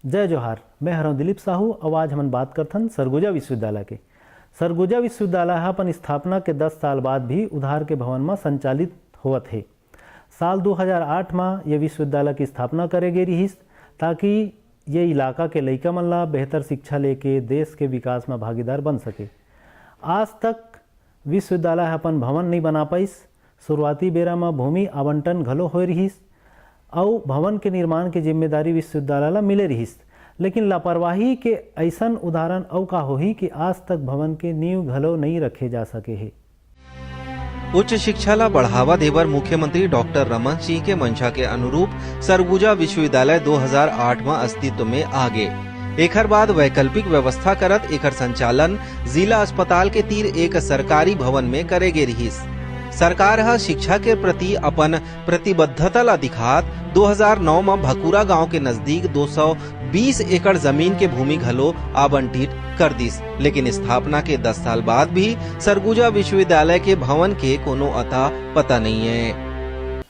जय जोहार। मैं हरव दिलीप साहू। आज हम बात करथन सरगुजा विश्वविद्यालय के। सरगुजा विश्वविद्यालय अपन स्थापना के 10 साल बाद भी उधार के भवन में संचालित होवत है। साल 2008 में ये विश्वविद्यालय की स्थापना करे गई रही ताकि ये इलाका के लइका मन ला बेहतर शिक्षा लेके देश के विकास में भागीदार बन सके। आज तक विश्वविद्यालय अपन भवन नहीं बना पाइस। शुरुआती बेरा में भूमि आवंटन घलो होए रहीस और भवन के निर्माण की जिम्मेदारी विश्वविद्यालय ला मिले रहीस, लेकिन लापरवाही के ऐसन उदाहरण औ का होही कि आज तक भवन के नींव घलो नहीं रखे जा सके है। उच्च शिक्षा ला बढ़ावा देवर मुख्यमंत्री डॉक्टर रमन सिंह के मंशा के अनुरूप सरगुजा विश्वविद्यालय 2008 में अस्तित्व में आगे। एकर बाद वैकल्पिक व्यवस्था करत एकर संचालन जिला अस्पताल के तीर एक सरकारी भवन में करे गे रहीस। सरकार हा शिक्षा के प्रति अपन प्रतिबद्धता ला दिखात 2009 में भकुरा गांव के नजदीक 220 एकड़ जमीन के भूमि घलो आवंटित कर दिस, लेकिन स्थापना के 10 साल बाद भी सरगुजा विश्वविद्यालय के भवन के कोनो अता पता नहीं है।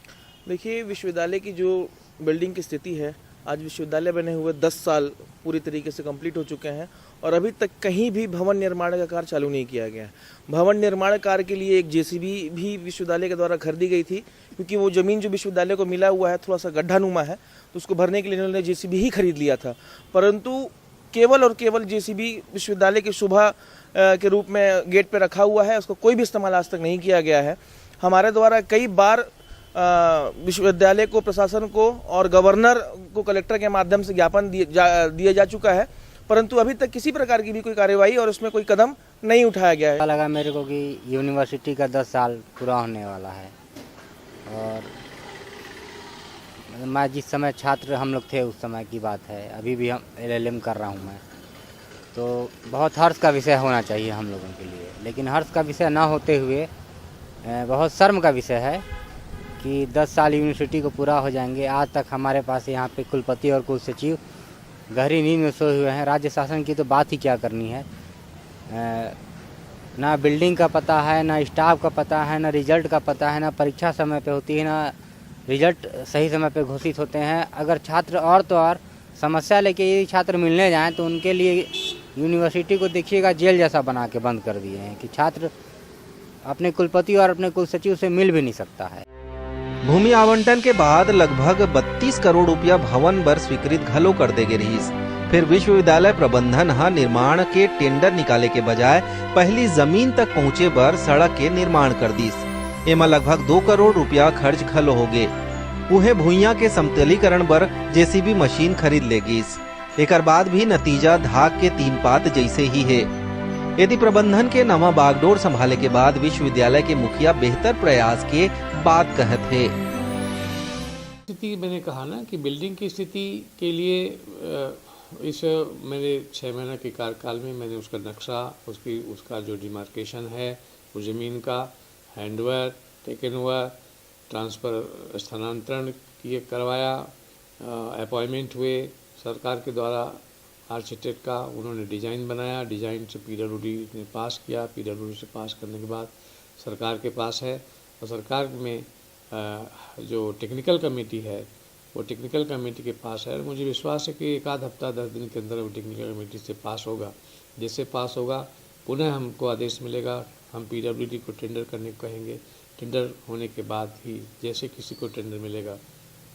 देखिए, विश्वविद्यालय की जो बिल्डिंग की स्थिति है, आज विश्वविद्यालय बने हुए 10 साल पूरी तरीके से कंप्लीट हो चुके हैं और अभी तक कहीं भी भवन निर्माण का कार्य चालू नहीं किया गया है। भवन निर्माण कार्य के लिए एक जेसीबी भी विश्वविद्यालय के द्वारा खरीदी गई थी, क्योंकि वो ज़मीन जो विश्वविद्यालय को मिला हुआ है थोड़ा सा गड्ढानुमा है, तो उसको भरने के लिए इन्होंने जेसीबी ही खरीद लिया था। परंतु केवल और केवल जेसीबी विश्वविद्यालय की शोभा के रूप में गेट पर रखा हुआ है, उसका कोई भी इस्तेमाल आज तक नहीं किया गया है। हमारे द्वारा कई बार विश्वविद्यालय को, प्रशासन को और गवर्नर को कलेक्टर के माध्यम से ज्ञापन दिया जा चुका है, परंतु अभी तक किसी प्रकार की भी कोई कार्यवाही और उसमें कोई कदम नहीं उठाया गया है। लगा मेरे को कि यूनिवर्सिटी का 10 साल पूरा होने वाला है और मैं जिस समय छात्र हम लोग थे उस समय की बात है, अभी भी हम LLM कर रहा हूँ मैं, तो बहुत हर्ष का विषय होना चाहिए हम लोगों के लिए। लेकिन हर्ष का विषय ना होते हुए बहुत शर्म का विषय है कि 10 साल यूनिवर्सिटी को पूरा हो जाएंगे, आज तक हमारे पास यहाँ पे कुलपति और कुल सचिव गहरी नींद में सोए हुए हैं। राज्य शासन की तो बात ही क्या करनी है। ना बिल्डिंग का पता है, ना स्टाफ का पता है, ना रिजल्ट का पता है, ना परीक्षा समय पे होती है, ना रिजल्ट सही समय पे घोषित होते हैं। अगर छात्र और तो और समस्या लेके यदि छात्र मिलने जाएं तो उनके लिए यूनिवर्सिटी को देखिएगा जेल जैसा बना के बंद कर दिए हैं कि छात्र अपने कुलपति और अपने कुल सचिव से मिल भी नहीं सकता है। भूमि आवंटन के बाद लगभग 32 करोड़ रुपया भवन बर स्वीकृत घलो कर दे गे रहीस। फिर विश्वविद्यालय प्रबंधन हा निर्माण के टेंडर निकाले के बजाय पहली जमीन तक पहुँचे बर सड़क के निर्माण कर दिस। एमा लगभग 2 करोड़ रुपया खर्च घलो हो गे। उहे भुइयां के समतलीकरण बर जेसीबी मशीन खरीद लेगिस। एकर बाद भी नतीजा धाक के 3 पात जैसे ही है। यदि प्रबंधन के नवा बागडोर संभाले के बाद विश्वविद्यालय के मुखिया बेहतर प्रयास के बात कहत है। स्थिति मैंने कहा ना कि बिल्डिंग की स्थिति के लिए इस मेरे 6 महीने के कार्यकाल में मैंने उसका नक्शा, उसका जो डिमार्केशन है, उस ज़मीन का हैंडओवर, टेकन ओवर, ट्रांसफ़र, स्थानांतरण किए करवाया, अपॉइंटमेंट हुए सरकार के द्वारा आर्किटेक्ट का, उन्होंने डिज़ाइन बनाया, डिज़ाइन से PWD ने पास किया, PWD से पास करने के बाद सरकार के पास है और सरकार में जो टेक्निकल कमेटी है वो टेक्निकल कमेटी के पास है। मुझे विश्वास है कि 1 आध हफ्ता 10 दिन के अंदर वो टेक्निकल कमेटी से पास होगा। जैसे पास होगा पुनः हमको आदेश मिलेगा, हम PWD को टेंडर करने को कहेंगे। टेंडर होने के बाद ही जैसे किसी को टेंडर मिलेगा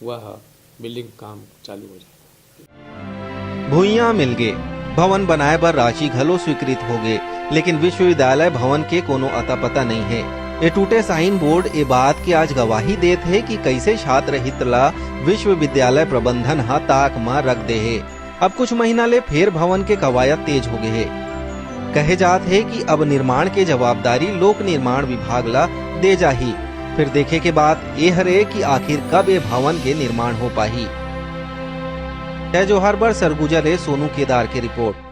वह बिल्डिंग काम चालू हो जाएगा। भुइयां मिल गे, भवन बनाए बर राशि घलो स्वीकृत हो गए, लेकिन विश्वविद्यालय भवन के कोनो अता पता नहीं है। ये टूटे साइन बोर्ड ए बात की आज गवाही देत है कि कैसे छात्र हित ला विश्वविद्यालय प्रबंधन हा ताक में रख दे है। अब कुछ महीना ले फिर भवन के कवायद तेज हो गए है। कहे जात है कि अब निर्माण के जवाबदारी लोक निर्माण विभाग ला दे जाही। फिर देखे के बाद ये हरे कि आखिर कब ये भवन के निर्माण हो पाही। जय जोहार बर सरगुजा ले सोनू केदार की रिपोर्ट।